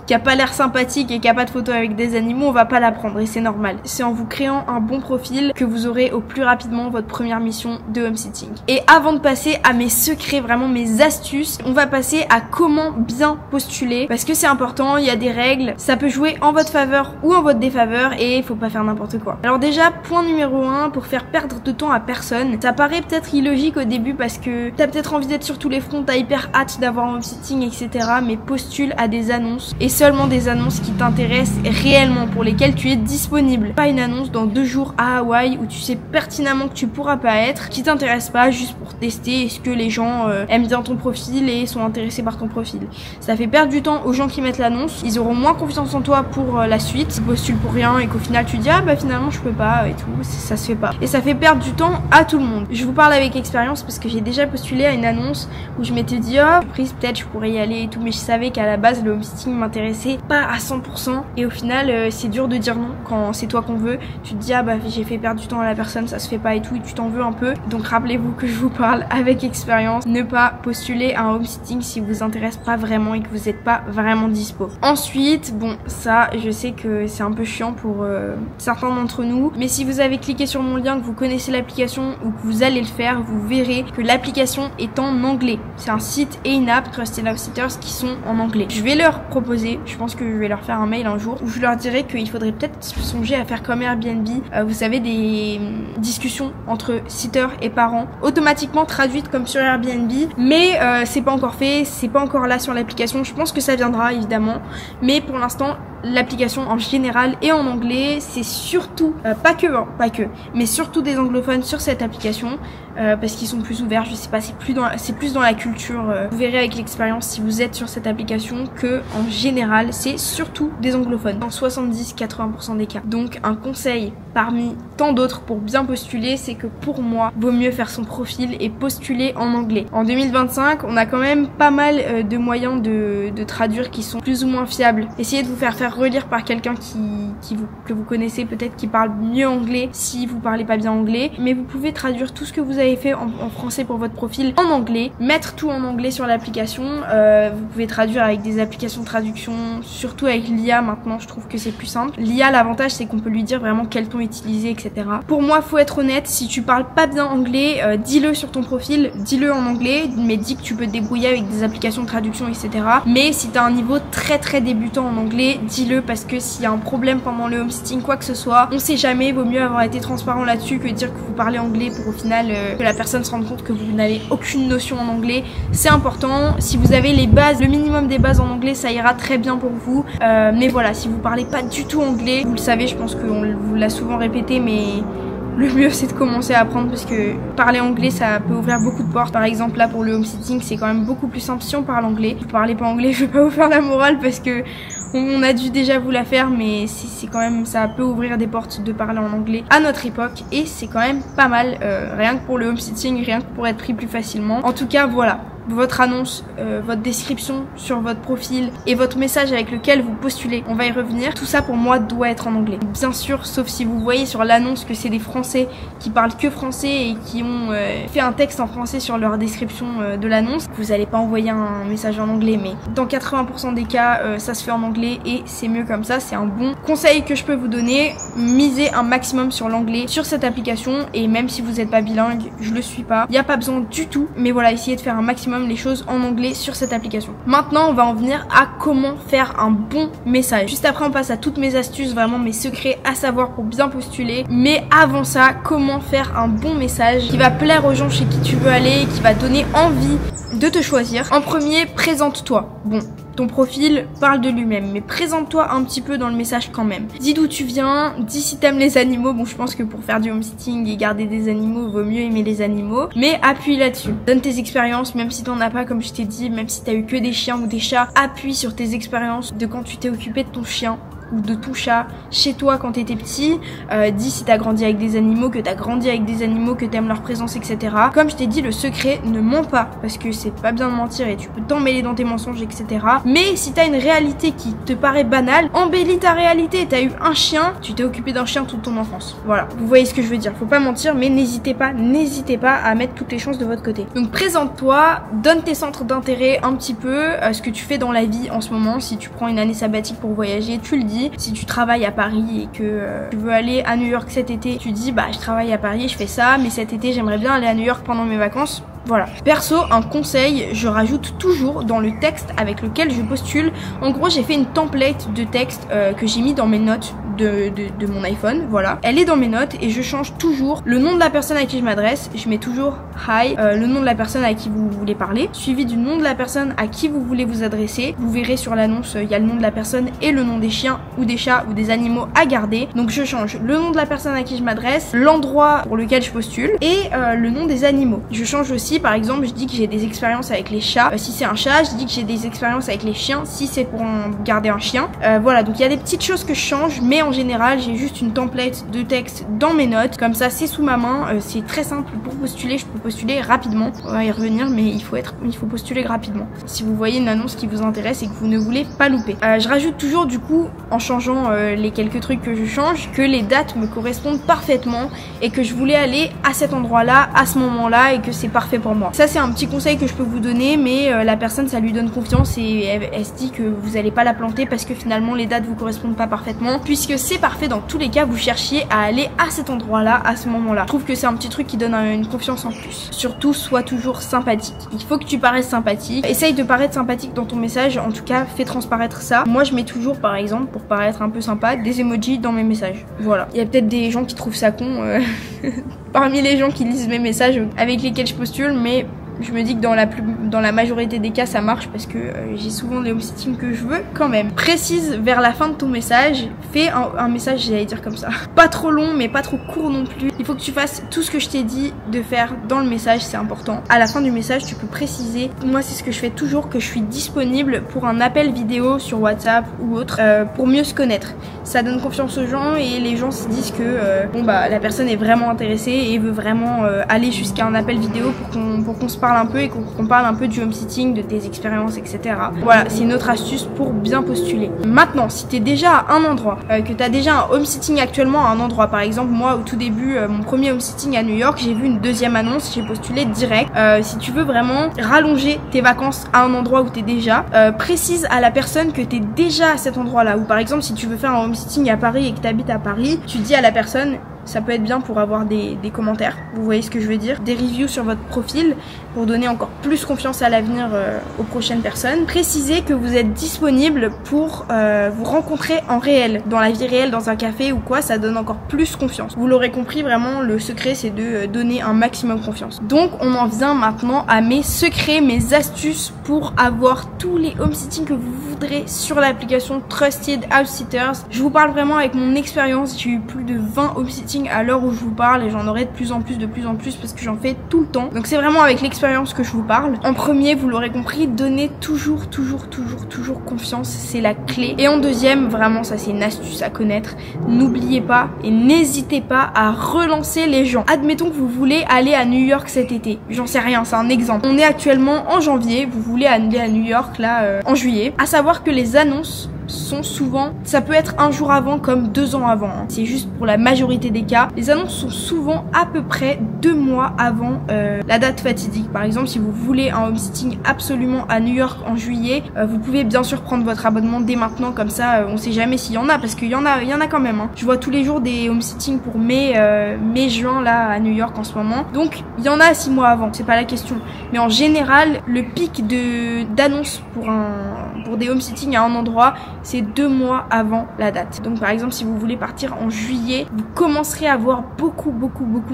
qui a pas l'air sympathique et qui a pas de photos avec des animaux, on va pas la prendre et c'est normal. C'est en vous créant un bon profil que vous aurez au plus rapidement votre première mission de home-sitting. Et avant de passer à mes secrets, vraiment mes astuces, on va passer à comment bien postuler parce que c'est important, il y a des règles, ça peut jouer en votre faveur ou en votre défaveur et il faut pas faire n'importe quoi. Alors déjà, point numéro 1, pour faire perdre de temps à personne, ça paraît peut-être illogique au début parce que t'as peut-être envie d'être sur tous les fronts, t'as hyper hâte d'avoir un home-sitting, etc. mais postule à des annonces et seulement des annonces qui t'intéressent réellement, pour lesquelles tu es disponible. Pas une annonce dans 2 jours à Hawaï où tu sais pertinemment que tu pourras pas être, qui t'intéresse pas juste pour tester est-ce que les gens aiment bien ton profil et sont intéressés par ton profil. Ça fait perdre du temps aux gens qui mettent l'annonce, ils auront moins confiance en toi pour la suite, ils postulent pour rien et qu'au final tu dis ah bah finalement je peux pas et tout, ça se fait pas. Et ça fait perdre du temps à tout le monde. Je vous parle avec expérience parce que j'ai déjà postulé à une annonce où je m'étais dit oh prise peut-être je pourrais y aller et tout, mais je savais qu'à la base le home-sitting m'intéressait pas à 100% et au final c'est dur de dire non quand c'est toi qu'on veut. Tu te dis ah bah j'ai fait perdre du temps à la personne, ça se fait pas et tout, et tu t'en veux un peu. Donc rappelez-vous que je vous parle avec expérience, ne pas postuler à un home-sitting si vous intéresse pas vraiment et que vous n'êtes pas vraiment dispo. Ensuite, bon ça je sais que c'est un peu chiant pour certains d'entre nous, mais si vous avez cliqué sur mon lien, que vous connaissez l'application ou que vous allez le faire, vous verrez que l'application est en anglais. C'est un site et une app, Trusted House Sitters, qui sont en anglais. Je vais leur proposer, je pense que je vais leur faire un mail un jour où je leur dirai qu'il faudrait peut-être songer à faire comme Airbnb, vous savez, des discussions entre sitters et parents automatiquement traduites comme sur Airbnb, mais c'est pas encore fait, c'est pas encore là sur l'application. Je pense que ça viendra évidemment, mais pour l'instant l'application en général est en anglais. C'est surtout pas que, mais surtout des anglophones sur cette application parce qu'ils sont plus ouverts, je sais pas, c'est plus dans la culture. Vous verrez avec l'expérience si vous êtes sur cette application que en général c'est surtout des anglophones dans 70-80% des cas. Donc un conseil parmi tant d'autres pour bien postuler, c'est que pour moi vaut mieux faire son profil et postuler en anglais. En 2025 on a quand même pas mal de moyens de traduire qui sont plus ou moins fiables. Essayez de vous faire relire par quelqu'un que vous connaissez peut-être qui parlent mieux anglais si vous parlez pas bien anglais, mais vous pouvez traduire tout ce que vous avez fait en français pour votre profil en anglais, mettre tout en anglais sur l'application. Vous pouvez traduire avec des applications de traduction, surtout avec l'IA maintenant, je trouve que c'est plus simple. L'IA, l'avantage c'est qu'on peut lui dire vraiment quel ton utiliser, etc. Pour moi, faut être honnête, si tu parles pas bien anglais, dis-le sur ton profil, dis-le en anglais, mais dis que tu peux te débrouiller avec des applications de traduction, etc. Mais si t'as un niveau très débutant en anglais, dis-le, parce que s'il y a un problème pendant le homesitting, quoi que ce soit, on sait jamais, vaut mieux avoir été transparent là-dessus que dire que vous parlez anglais pour au final que la personne se rende compte que vous n'avez aucune notion en anglais. C'est important. Si vous avez les bases, le minimum des bases en anglais, ça ira très bien pour vous. Mais voilà, si vous parlez pas du tout anglais, vous le savez, je pense qu'on vous l'a souvent répété, mais le mieux c'est de commencer à apprendre, parce que parler anglais ça peut ouvrir beaucoup de portes. Par exemple là pour le homesitting c'est quand même beaucoup plus simple si on parle anglais. Si vous parlez pas anglais, je vais pas vous faire la morale parce que on a dû déjà vous la faire, mais c'est quand même, ça peut ouvrir des portes de parler en anglais à notre époque, et c'est quand même pas mal, rien que pour le homesitting, rien que pour être pris plus facilement. En tout cas voilà, votre annonce, votre description sur votre profil et votre message avec lequel vous postulez, on va y revenir, tout ça pour moi doit être en anglais. Bien sûr, sauf si vous voyez sur l'annonce que c'est des Français qui parlent que français et qui ont fait un texte en français sur leur description de l'annonce, vous allez pas envoyer un message en anglais, mais dans 80% des cas ça se fait en anglais et c'est mieux comme ça. C'est un bon conseil que je peux vous donner. Misez un maximum sur l'anglais sur cette application, et même si vous n'êtes pas bilingue, je le suis pas, il n'y a pas besoin du tout, mais voilà, essayez de faire un maximum les choses en anglais sur cette application. Maintenant on va en venir à comment faire un bon message. Juste après on passe à toutes mes astuces, vraiment mes secrets à savoir pour bien postuler, mais avant ça, comment faire un bon message qui va plaire aux gens chez qui tu veux aller, qui va donner envie de te choisir. En premier, présente-toi. Bon, ton profil parle de lui-même, mais présente-toi un petit peu dans le message quand même. Dis d'où tu viens, dis si t'aimes les animaux. Bon, je pense que pour faire du homesitting et garder des animaux, vaut mieux aimer les animaux, mais appuie là-dessus. Donne tes expériences, même si t'en as pas, comme je t'ai dit, même si t'as eu que des chiens ou des chats, appuie sur tes expériences de quand tu t'es occupé de ton chien ou de ton chat chez toi quand t'étais petit. Dis si t'as grandi avec des animaux, que t'as grandi avec des animaux, que t'aimes leur présence, etc. Comme je t'ai dit, le secret, ne mens pas, parce que c'est pas bien de mentir et tu peux t'emmêler dans tes mensonges, etc. Mais si t'as une réalité qui te paraît banale, embellis ta réalité. T'as eu un chien, tu t'es occupé d'un chien toute ton enfance. Voilà, vous voyez ce que je veux dire. Faut pas mentir, mais n'hésitez pas à mettre toutes les chances de votre côté. Donc présente-toi, donne tes centres d'intérêt un petit peu, ce que tu fais dans la vie en ce moment. Si tu prends une année sabbatique pour voyager, tu le dis. Si tu travailles à Paris et que tu veux aller à New York cet été, tu dis bah je travaille à Paris, je fais ça, mais cet été j'aimerais bien aller à New York pendant mes vacances. Voilà. Perso, un conseil, je rajoute toujours dans le texte avec lequel je postule. En gros, j'ai fait une template de texte que j'ai mis dans mes notes de mon iPhone. Voilà. Elle est dans mes notes et je change toujours le nom de la personne à qui je m'adresse. Je mets toujours hi, le nom de la personne à qui vous voulez parler, suivi du nom de la personne à qui vous voulez vous adresser. Vous verrez sur l'annonce, il y a le nom de la personne et le nom des chiens ou des chats ou des animaux à garder. Donc je change le nom de la personne à qui je m'adresse, l'endroit pour lequel je postule et le nom des animaux. Je change aussi, par exemple, je dis que j'ai des expériences avec les chats. Si c'est un chat, je dis que j'ai des expériences avec les chiens. Si c'est pour garder un chien, voilà. Donc il y a des petites choses que je change, mais en général, j'ai juste une template de texte dans mes notes. Comme ça, c'est sous ma main. C'est très simple pour postuler. Je peux postuler rapidement. On va y revenir, mais il faut postuler rapidement. Si vous voyez une annonce qui vous intéresse et que vous ne voulez pas louper. Je rajoute toujours du coup, en changeant les quelques trucs que je change, que les dates me correspondent parfaitement et que je voulais aller à cet endroit-là, à ce moment-là, et que c'est parfait pour moi. Ça c'est un petit conseil que je peux vous donner, mais la personne ça lui donne confiance et elle se dit que vous allez pas la planter parce que finalement les dates vous correspondent pas parfaitement, puisque c'est parfait dans tous les cas, vous cherchiez à aller à cet endroit-là, à ce moment-là. Je trouve que c'est un petit truc qui donne une confiance en plus. Surtout, sois toujours sympathique. Il faut que tu paraisses sympathique. Essaye de paraître sympathique dans ton message, en tout cas fais transparaître ça. Moi je mets toujours par exemple, pour paraître un peu sympa, des emojis dans mes messages. Voilà. Il y a peut-être des gens qui trouvent ça con parmi les gens qui lisent mes messages avec lesquels je postule, mais je me dis que dans la majorité des cas ça marche parce que j'ai souvent les homesitting que je veux quand même. Précise vers la fin de ton message, fais un message, j'allais dire comme ça, pas trop long mais pas trop court non plus. Il faut que tu fasses tout ce que je t'ai dit de faire dans le message, c'est important. À la fin du message tu peux préciser, moi c'est ce que je fais toujours, que je suis disponible pour un appel vidéo sur WhatsApp ou autre pour mieux se connaître. Ça donne confiance aux gens et les gens se disent que bon bah la personne est vraiment intéressée et veut vraiment aller jusqu'à un appel vidéo pour qu'on se parle parle un peu et qu'on parle un peu du home sitting, de tes expériences, etc. Voilà, c'est une autre astuce pour bien postuler. Maintenant, si tu es déjà à un endroit, que tu as déjà un home sitting actuellement à un endroit, par exemple moi au tout début, mon premier home sitting à New York, j'ai vu une deuxième annonce, j'ai postulé direct. Si tu veux vraiment rallonger tes vacances à un endroit où tu es déjà, précise à la personne que tu es déjà à cet endroit là, ou par exemple si tu veux faire un home sitting à Paris et que tu habites à Paris, tu dis à la personne, ça peut être bien pour avoir des commentaires, vous voyez ce que je veux dire, des reviews sur votre profil pour donner encore plus confiance à l'avenir aux prochaines personnes. Précisez que vous êtes disponible pour vous rencontrer en réel, dans la vie réelle, dans un café ou quoi, ça donne encore plus confiance. Vous l'aurez compris, vraiment le secret c'est de donner un maximum confiance. Donc on en vient maintenant à mes secrets, mes astuces pour avoir tous les home sitting que vous voudrez sur l'application Trusted House Sitters. Je vous parle vraiment avec mon expérience, j'ai eu plus de 20 home sitting à l'heure où je vous parle et j'en aurai de plus en plus parce que j'en fais tout le temps. Donc c'est vraiment avec l'expérience que je vous parle. En premier, vous l'aurez compris, donnez toujours confiance, c'est la clé. Et en deuxième, vraiment ça c'est une astuce à connaître, n'oubliez pas et n'hésitez pas à relancer les gens. Admettons que vous voulez aller à New York cet été, j'en sais rien, c'est un exemple. On est actuellement en janvier, vous voulez aller à New York là en juillet. À savoir que les annonces sont souvent, ça peut être un jour avant comme 2 ans avant, hein. C'est juste pour la majorité des cas. Les annonces sont souvent à peu près 2 mois avant la date fatidique. Par exemple, si vous voulez un home sitting absolument à New York en juillet, vous pouvez bien sûr prendre votre abonnement dès maintenant, comme ça on sait jamais s'il y en a, parce qu'il y en a quand même, hein. Je vois tous les jours des home sitting pour mai, juin là à New York en ce moment. Donc il y en a 6 mois avant, c'est pas la question. Mais en général, le pic d'annonces pour des home sitting à un endroit, c'est 2 mois avant la date. Donc par exemple si vous voulez partir en juillet, vous commencerez à avoir beaucoup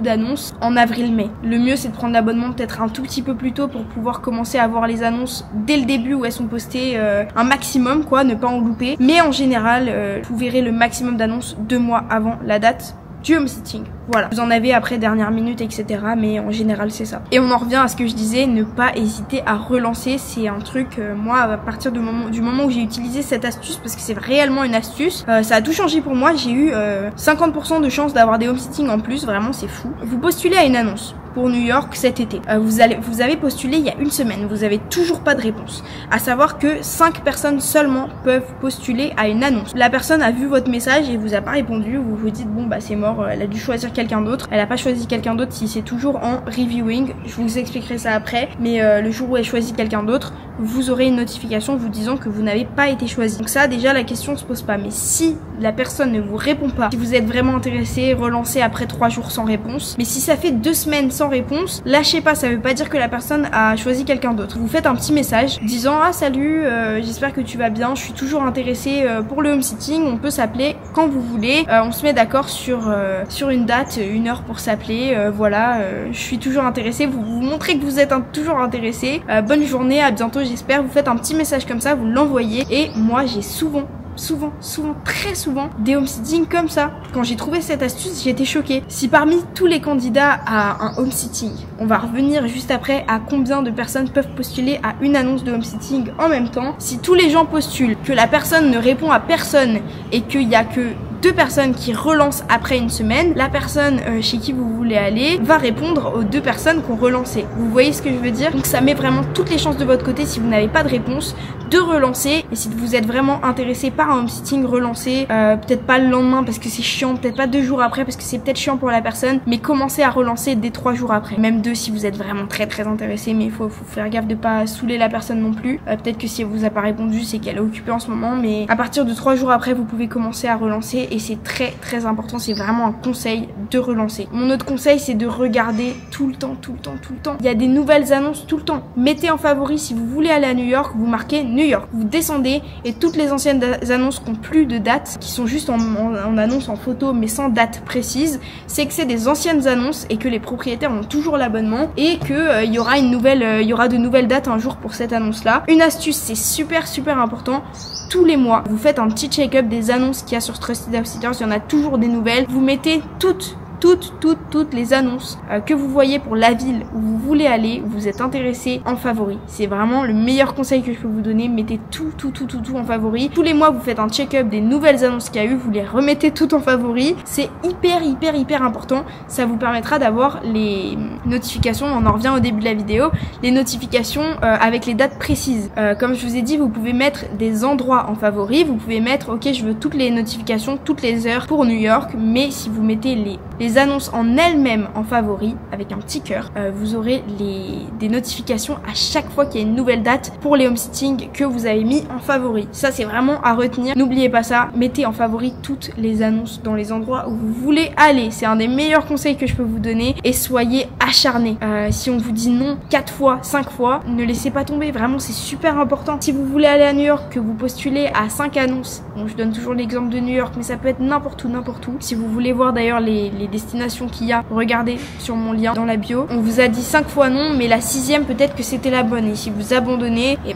d'annonces en avril-mai. Le mieux c'est de prendre l'abonnement peut-être un tout petit peu plus tôt pour pouvoir commencer à voir les annonces dès le début où elles sont postées, un maximum quoi, ne pas en louper. Mais en général, vous verrez le maximum d'annonces 2 mois avant la date du home sitting. Voilà, vous en avez après dernière minute, etc. Mais en général c'est ça. Et on en revient à ce que je disais, ne pas hésiter à relancer. C'est un truc, moi à partir du moment où j'ai utilisé cette astuce, parce que c'est réellement une astuce, ça a tout changé pour moi. J'ai eu 50% de chance d'avoir des home sitting en plus, vraiment c'est fou. Vous postulez à une annonce pour New York cet été. Vous avez postulé il y a 1 semaine, vous avez toujours pas de réponse. À savoir que 5 personnes seulement peuvent postuler à une annonce. La personne a vu votre message et vous a pas répondu, vous vous dites bon bah c'est mort, elle a dû choisir quelqu'un d'autre. Elle a pas choisi quelqu'un d'autre si c'est toujours en reviewing, je vous expliquerai ça après, mais le jour où elle choisit quelqu'un d'autre, vous aurez une notification vous disant que vous n'avez pas été choisi. Donc ça déjà la question ne se pose pas, mais si la personne ne vous répond pas, si vous êtes vraiment intéressé, relancez après 3 jours sans réponse. Mais si ça fait 2 semaines sans réponse, lâchez pas, ça veut pas dire que la personne a choisi quelqu'un d'autre. Vous faites un petit message disant ah salut, j'espère que tu vas bien, je suis toujours intéressée pour le home sitting, on peut s'appeler quand vous voulez, on se met d'accord sur une date, 1 heure pour s'appeler, voilà, je suis toujours intéressée, vous montrez que vous êtes toujours intéressé, bonne journée, à bientôt j'espère, vous faites un petit message comme ça, vous l'envoyez. Et moi j'ai très souvent des home sitting comme ça. Quand j'ai trouvé cette astuce, j'ai été choquée. Si parmi tous les candidats à un home sitting, on va revenir juste après à combien de personnes peuvent postuler à une annonce de home sitting en même temps, si tous les gens postulent, que la personne ne répond à personne et qu'il y a que 2 personnes qui relancent après 1 semaine, la personne chez qui vous voulez aller va répondre aux 2 personnes qui ont relancé. Vous voyez ce que je veux dire? Donc ça met vraiment toutes les chances de votre côté, si vous n'avez pas de réponse, de relancer. Et si vous êtes vraiment intéressé par un home sitting, relancez, peut-être pas le lendemain parce que c'est chiant, peut-être pas 2 jours après parce que c'est peut-être chiant pour la personne, mais commencez à relancer dès 3 jours après, même 2 si vous êtes vraiment très intéressé. Mais il faut faire gaffe de pas saouler la personne non plus. Peut-être que si elle vous a pas répondu, c'est qu'elle est occupée en ce moment, mais à partir de 3 jours après, vous pouvez commencer à relancer. Et c'est très important, c'est vraiment un conseil de relancer. Mon autre conseil, c'est de regarder tout le temps. Il y a des nouvelles annonces tout le temps. Mettez en favori, si vous voulez aller à New York, vous marquez New York. Vous descendez et toutes les anciennes annonces qui n'ont plus de date, qui sont juste en annonce en photo mais sans date précise, c'est que c'est des anciennes annonces et que les propriétaires ont toujours l'abonnement et que il y aura de nouvelles dates un jour pour cette annonce là. Une astuce, c'est super important. Tous les mois, vous faites un petit check-up des annonces qu'il y a sur Trusted House Sitters, il y en a toujours des nouvelles. Vous mettez toutes toutes les annonces que vous voyez pour la ville où vous voulez aller, où vous êtes intéressé, en favori. C'est vraiment le meilleur conseil que je peux vous donner. Mettez tout en favori. Tous les mois, vous faites un check-up des nouvelles annonces qu'il y a eu, vous les remettez toutes en favori. C'est hyper important. Ça vous permettra d'avoir les notifications, on en revient au début de la vidéo, les notifications avec les dates précises. Comme je vous ai dit, vous pouvez mettre des endroits en favori, vous pouvez mettre, ok, je veux toutes les notifications, toutes les heures pour New York, mais si vous mettez les annonces en elles-mêmes en favori, avec un petit cœur, vous aurez des notifications à chaque fois qu'il y a une nouvelle date pour les home-sitting que vous avez mis en favori. Ça, c'est vraiment à retenir. N'oubliez pas ça, mettez en favori toutes les annonces dans les endroits où vous voulez aller. C'est un des meilleurs conseils que je peux vous donner et soyez acharnés. Si on vous dit non 4 fois, 5 fois, ne laissez pas tomber. Vraiment, c'est super important. Si vous voulez aller à New York, que vous postulez à 5 annonces, bon, je donne toujours l'exemple de New York, mais ça peut être n'importe où. Si vous voulez voir d'ailleurs les destinations qu'il y a, regardez sur mon lien dans la bio. On vous a dit 5 fois non, mais la 6e peut-être que c'était la bonne. Et si vous abandonnez, et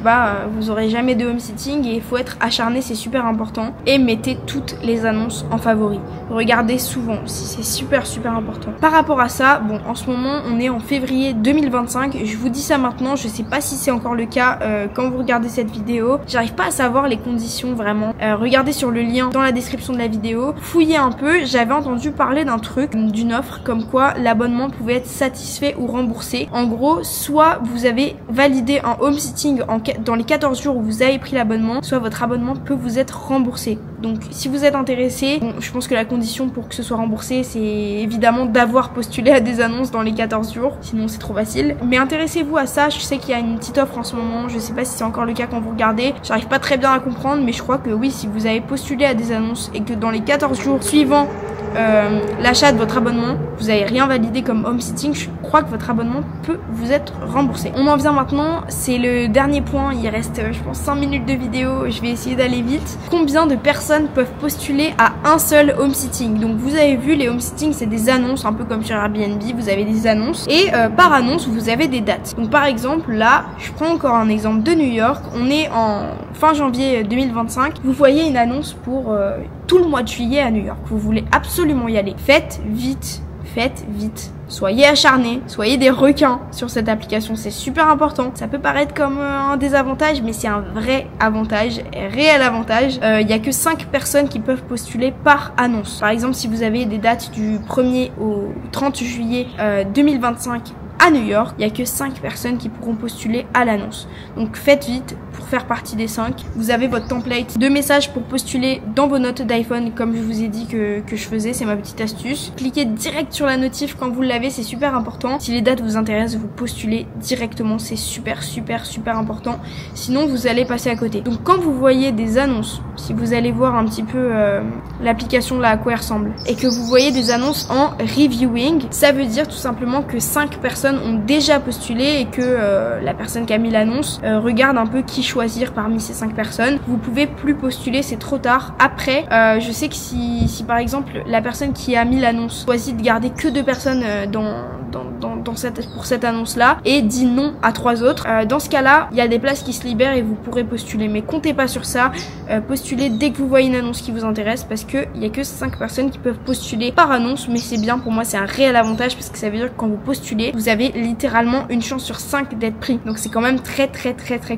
vous aurez jamais de home sitting et il faut être acharné, c'est super important. Et mettez toutes les annonces en favori. Regardez souvent aussi, c'est super important. Par rapport à ça, bon, en ce moment, on est en février 2025. Je vous dis ça maintenant, je sais pas si c'est encore le cas quand vous regardez cette vidéo. J'arrive pas à savoir les conditions vraiment. Regardez sur le lien dans la description de la vidéo. Fouillez un peu, j'avais entendu parler d'un truc, d'une offre, comme quoi l'abonnement pouvait être satisfait ou remboursé. En gros, soit vous avez validé un home sitting dans les 14 jours où vous avez pris l'abonnement, soit votre abonnement peut vous être remboursé. Donc si vous êtes intéressé, bon, je pense que la condition pour que ce soit remboursé, c'est évidemment d'avoir postulé à des annonces dans les 14 jours, sinon c'est trop facile. Mais intéressez-vous à ça, je sais qu'il y a une petite offre en ce moment, je sais pas si c'est encore le cas quand vous regardez, j'arrive pas très bien à comprendre, mais je crois que oui, si vous avez postulé à des annonces et que dans les 14 jours suivants l'achat de votre abonnement, vous n'avez rien validé comme home sitting, je crois que votre abonnement peut vous être remboursé. On en vient maintenant, c'est le dernier point, il reste je pense 5 minutes de vidéo, je vais essayer d'aller vite. Combien de personnes peuvent postuler à un seul home sitting? Donc vous avez vu, les home sitting c'est des annonces, un peu comme sur Airbnb, vous avez des annonces et par annonce vous avez des dates. Donc par exemple là, je prends encore un exemple de New York, on est en fin janvier 2025, vous voyez une annonce pour tout le mois de juillet à New York, vous voulez absolument y aller. Faites vite. Soyez acharnés, soyez des requins sur cette application, c'est super important. Ça peut paraître comme un désavantage, mais c'est un vrai avantage, réel avantage. Il n'y a que 5 personnes qui peuvent postuler par annonce. Par exemple, si vous avez des dates du 1er au 30 juillet 2025 à New York, il n'y a que 5 personnes qui pourront postuler à l'annonce. Donc faites vite pour faire partie des 5. Vous avez votre template de messages pour postuler dans vos notes d'iPhone, comme je vous ai dit que je faisais, c'est ma petite astuce. Cliquez direct sur la notif quand vous l'avez, c'est super important. Si les dates vous intéressent, vous postulez directement, c'est super important. Sinon, vous allez passer à côté. Donc quand vous voyez des annonces, si vous allez voir un petit peu l'application là à quoi elle ressemble, et que vous voyez des annonces en reviewing, ça veut dire tout simplement que 5 personnes ont déjà postulé et que la personne qui a mis l'annonce regarde un peu qui choisir parmi ces 5 personnes. Vous pouvez plus postuler, c'est trop tard. Après, je sais que si par exemple la personne qui a mis l'annonce choisit de garder que 2 personnes pour cette annonce là et dit non à 3 autres, dans ce cas là il y a des places qui se libèrent et vous pourrez postuler, mais comptez pas sur ça. Postulez dès que vous voyez une annonce qui vous intéresse, parce que il y a que 5 personnes qui peuvent postuler par annonce, mais c'est bien, pour moi c'est un réel avantage, parce que ça veut dire que quand vous postulez, vous avez littéralement une chance sur 5 d'être pris, donc c'est quand même très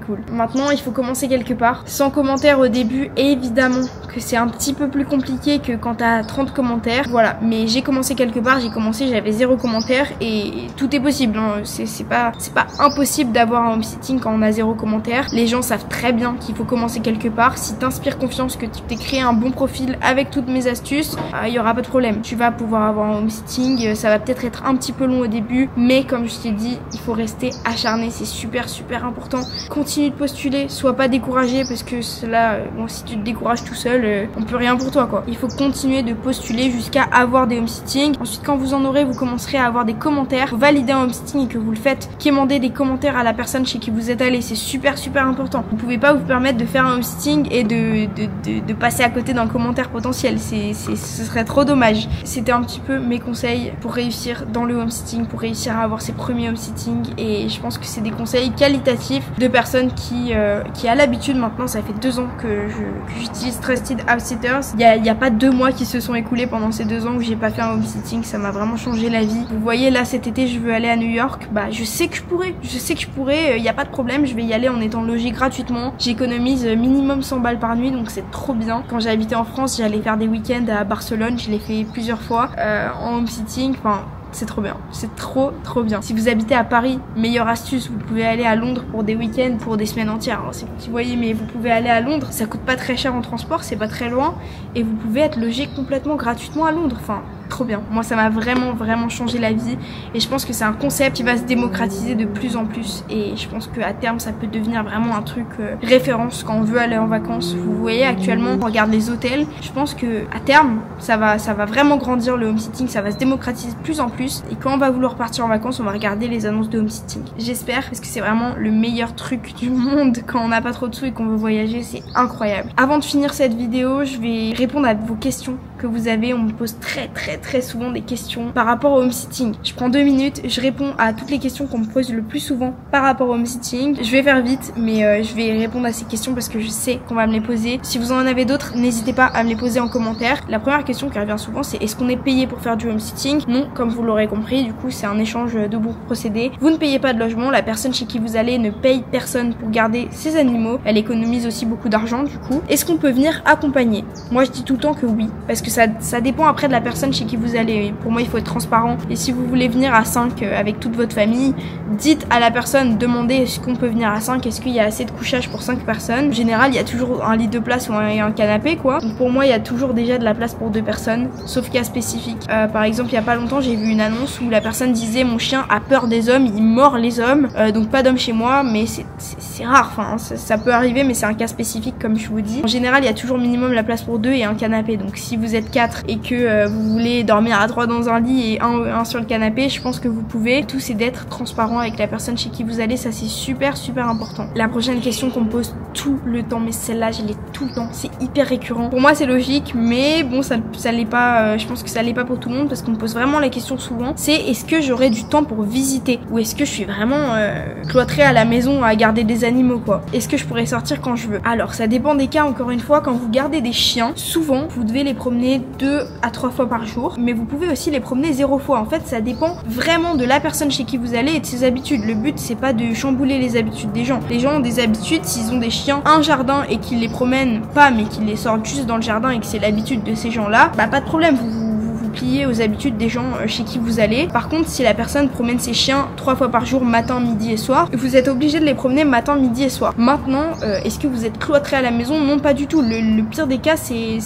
cool. Maintenant il faut commencer quelque part, sans commentaires au début, et évidemment que c'est un petit peu plus compliqué que quand t'as 30 commentaires, voilà, mais j'ai commencé quelque part, j'avais 0 commentaire et tout est possible, hein. C'est pas impossible d'avoir un home sitting quand on a 0 commentaire. Les gens savent très bien qu'il faut commencer quelque part. Si t'inspires confiance, que tu t'es créé un bon profil avec toutes mes astuces, il y aura pas de problème, tu vas pouvoir avoir un home sitting. Ça va peut-être être un petit peu long au début, mais comme je t'ai dit, il faut rester acharné, c'est super important. Continue de postuler, sois pas découragé, parce que cela, bon, si tu te décourages tout seul, on peut rien pour toi quoi. Il faut continuer de postuler jusqu'à avoir des home sitting. Ensuite, quand vous en aurez, vous commencerez à avoir des commentaires commentaires. Vous validez un home-sitting et que vous le faites, quémander des commentaires à la personne chez qui vous êtes allé, c'est super important. Vous pouvez pas vous permettre de faire un home-sitting et de passer à côté d'un commentaire potentiel, ce serait trop dommage. C'était un petit peu mes conseils pour réussir dans le home-sitting, pour réussir à avoir ses premiers home-sitting, et je pense que c'est des conseils qualitatifs de personnes qui a l'habitude. Maintenant ça fait 2 ans que j'utilise Trusted House Sitters. Il y a pas 2 mois qui se sont écoulés pendant ces 2 ans où j'ai pas fait un home-sitting, ça m'a vraiment changé la vie. Vous voyez là, cet été je veux aller à New York, bah je sais que je pourrais, il y a pas de problème, je vais y aller en étant logé gratuitement. J'économise minimum 100 balles par nuit, donc c'est trop bien. Quand j'ai habité en France, j'allais faire des week-ends à Barcelone, je l'ai fait plusieurs fois en home-sitting, enfin c'est trop bien, c'est trop bien. Si vous habitez à Paris, meilleure astuce, vous pouvez aller à Londres pour des week-ends, pour des semaines entières. Alors c'est vous voyez, mais vous pouvez aller à Londres, ça coûte pas très cher en transport, c'est pas très loin, et vous pouvez être logé complètement gratuitement à Londres. Enfin, trop bien. Moi ça m'a vraiment changé la vie, et je pense que c'est un concept qui va se démocratiser de plus en plus, et je pense qu'à terme ça peut devenir vraiment un truc référence quand on veut aller en vacances. Vous voyez actuellement, on regarde les hôtels, je pense que à terme ça va vraiment grandir le home-sitting, ça va se démocratiser de plus en plus, et quand on va vouloir partir en vacances, on va regarder les annonces de home-sitting. J'espère, parce que c'est vraiment le meilleur truc du monde quand on n'a pas trop de sous et qu'on veut voyager, c'est incroyable. Avant de finir cette vidéo, je vais répondre à vos questions que vous avez. On me pose très souvent des questions par rapport au home-sitting. Je prends 2 minutes, je réponds à toutes les questions qu'on me pose le plus souvent par rapport au home-sitting. Je vais faire vite, mais je vais répondre à ces questions parce que je sais qu'on va me les poser. Si vous en avez d'autres, n'hésitez pas à me les poser en commentaire. La première question qui revient souvent, c'est est-ce qu'on est payé pour faire du home-sitting? Non, comme vous l'aurez compris, du coup c'est un échange de bons procédés. Vous ne payez pas de logement, la personne chez qui vous allez ne paye personne pour garder ses animaux. Elle économise aussi beaucoup d'argent du coup. Est-ce qu'on peut venir accompagner? Moi je dis tout le temps que oui, parce que ça dépend après de la personne chez qui vous allez. Pour moi il faut être transparent, et si vous voulez venir à 5 avec toute votre famille, dites à la personne, demandez est-ce qu'on peut venir à 5, est-ce qu'il y a assez de couchage pour 5 personnes. En général il y a toujours un lit de place ou un canapé quoi, donc pour moi il y a toujours déjà de la place pour 2 personnes, sauf cas spécifique. Par exemple il y a pas longtemps j'ai vu une annonce où la personne disait mon chien a peur des hommes, il mord les hommes, donc pas d'hommes chez moi, mais c'est rare, enfin ça peut arriver, mais c'est un cas spécifique comme je vous dis. En général il y a toujours minimum la place pour 2 et un canapé, donc si vous êtes 4 et que vous voulez dormir à 3 dans un lit et un sur le canapé, je pense que vous pouvez. Tout c'est d'être transparent avec la personne chez qui vous allez, ça c'est super important. La prochaine question qu'on me pose tout le temps, mais celle-là je l'ai tout le temps, c'est hyper récurrent. Pour moi c'est logique, mais bon ça l'est pas, je pense que ça l'est pas pour tout le monde, parce qu'on me pose vraiment la question souvent, c'est est-ce que j'aurai du temps pour visiter, ou est-ce que je suis vraiment cloîtrée à la maison à garder des animaux quoi. Est-ce que je pourrais sortir quand je veux? Alors ça dépend des cas, encore une fois. Quand vous gardez des chiens, souvent vous devez les promener 2 à 3 fois par jour, mais vous pouvez aussi les promener 0 fois. En fait ça dépend vraiment de la personne chez qui vous allez et de ses habitudes. Le but c'est pas de chambouler les habitudes des gens. Les gens ont des habitudes, s'ils ont des chiens, un jardin, et qu'ils les promènent pas mais qu'ils les sortent juste dans le jardin et que c'est l'habitude de ces gens là, bah pas de problème, vous plier aux habitudes des gens chez qui vous allez. Par contre si la personne promène ses chiens 3 fois par jour, matin, midi et soir, vous êtes obligé de les promener matin, midi et soir. Maintenant est-ce que vous êtes cloîtré à la maison? Non, pas du tout. Le pire des cas c'est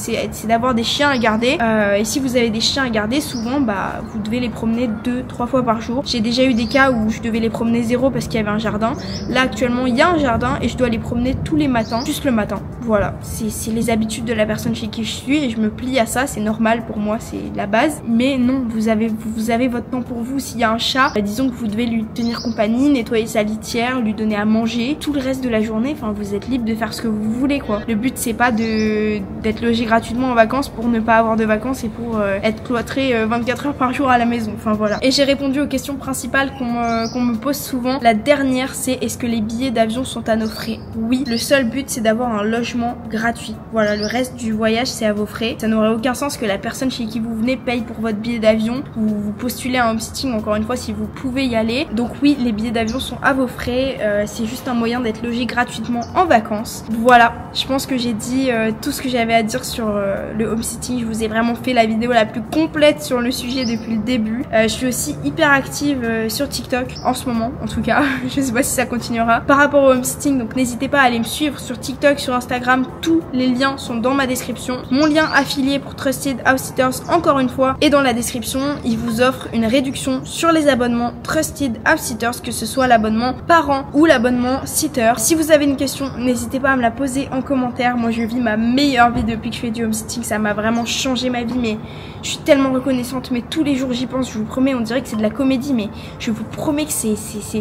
d'avoir des chiens à garder, et si vous avez des chiens à garder, souvent bah vous devez les promener 2-3 fois par jour. J'ai déjà eu des cas où je devais les promener 0 parce qu'il y avait un jardin. Là actuellement il y a un jardin et je dois les promener tous les matins, juste le matin. Voilà, c'est les habitudes de la personne chez qui je suis et je me plie à ça, c'est normal pour moi, c'est la base. Mais non, vous avez votre temps pour vous. S'il y a un chat, bah, disons que vous devez lui tenir compagnie, nettoyer sa litière, lui donner à manger tout le reste de la journée. Enfin vous êtes libre de faire ce que vous voulez quoi. Le but c'est pas d'être logé gratuitement en vacances pour ne pas avoir de vacances et pour être cloîtré 24 heures par jour à la maison. Enfin voilà. Et j'ai répondu aux questions principales qu'on me pose souvent. La dernière c'est est-ce que les billets d'avion sont à nos frais? Oui, le seul but c'est d'avoir un logement gratuit. Voilà, le reste du voyage c'est à vos frais. Ça n'aurait aucun sens que la personne chez qui vous venez paye pour votre billet d'avion. Vous postulez à un home-sitting encore une fois si vous pouvez y aller. Donc oui, les billets d'avion sont à vos frais. C'est juste un moyen d'être logé gratuitement en vacances. Voilà, je pense que j'ai dit tout ce que j'avais à dire sur le home-sitting. Je vous ai vraiment fait la vidéo la plus complète sur le sujet depuis le début. Je suis aussi hyper active sur TikTok en ce moment en tout cas. Je sais pas si ça continuera par rapport au home-sitting, donc n'hésitez pas à aller me suivre sur TikTok, sur Instagram. Tous les liens sont dans ma description. Mon lien affilié pour Trusted House Sitters, encore une fois, fois. Et dans la description, ils vous offrent une réduction sur les abonnements Trusted Home Sitters, que ce soit l'abonnement parent ou l'abonnement sitter. Si vous avez une question, n'hésitez pas à me la poser en commentaire. Moi je vis ma meilleure vie depuis que je fais du homesitting, ça m'a vraiment changé ma vie, mais je suis tellement reconnaissante, mais tous les jours j'y pense, je vous promets, on dirait que c'est de la comédie, mais je vous promets que c'est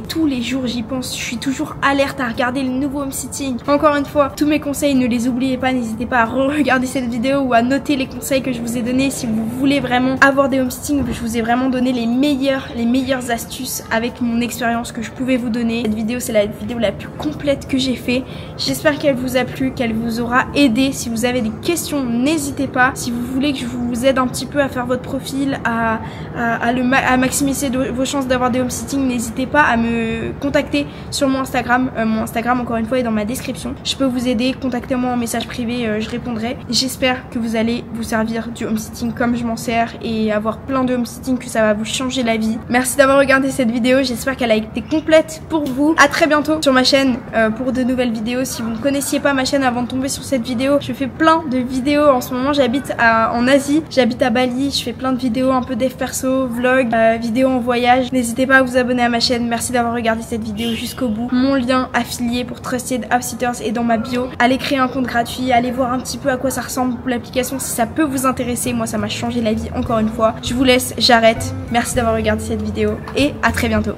tous les jours j'y pense, je suis toujours alerte à regarder le nouveau homesitting. Encore une fois, tous mes conseils, ne les oubliez pas, n'hésitez pas à regarder cette vidéo ou à noter les conseils que je vous ai donnés si vous voulez vraiment avoir des homesitting. Je vous ai vraiment donné les meilleures astuces avec mon expérience que je pouvais vous donner. Cette vidéo, c'est la vidéo la plus complète que j'ai fait. J'espère qu'elle vous a plu, qu'elle vous aura aidé. Si vous avez des questions, n'hésitez pas. Si vous voulez que je vous aide un petit peu à faire votre profil, à maximiser vos chances d'avoir des homesitting, n'hésitez pas à me contacter sur mon Instagram. Mon Instagram, encore une fois, est dans ma description. Je peux vous aider, contactez-moi en message privé, je répondrai. J'espère que vous allez vous servir du homesitting comme je m'en sers et avoir plein de homesitting, que ça va vous changer la vie. Merci d'avoir regardé cette vidéo, j'espère qu'elle a été complète pour vous. À très bientôt sur ma chaîne pour de nouvelles vidéos. Si vous ne connaissiez pas ma chaîne avant de tomber sur cette vidéo, je fais plein de vidéos. En ce moment, j'habite en Asie, j'habite à Bali, je fais plein de vidéos un peu dev perso, vlog, vidéos en voyage. N'hésitez pas à vous abonner à ma chaîne. Merci d'avoir regardé cette vidéo jusqu'au bout. Mon lien affilié pour Trusted Home Sitters est dans ma bio. Allez créer un compte gratuit, allez voir un petit peu à quoi ça ressemble l'application si ça peut vous intéresser. Moi, ça m'a changé la vie encore une fois. Je vous laisse, j'arrête. Merci d'avoir regardé cette vidéo et à très bientôt.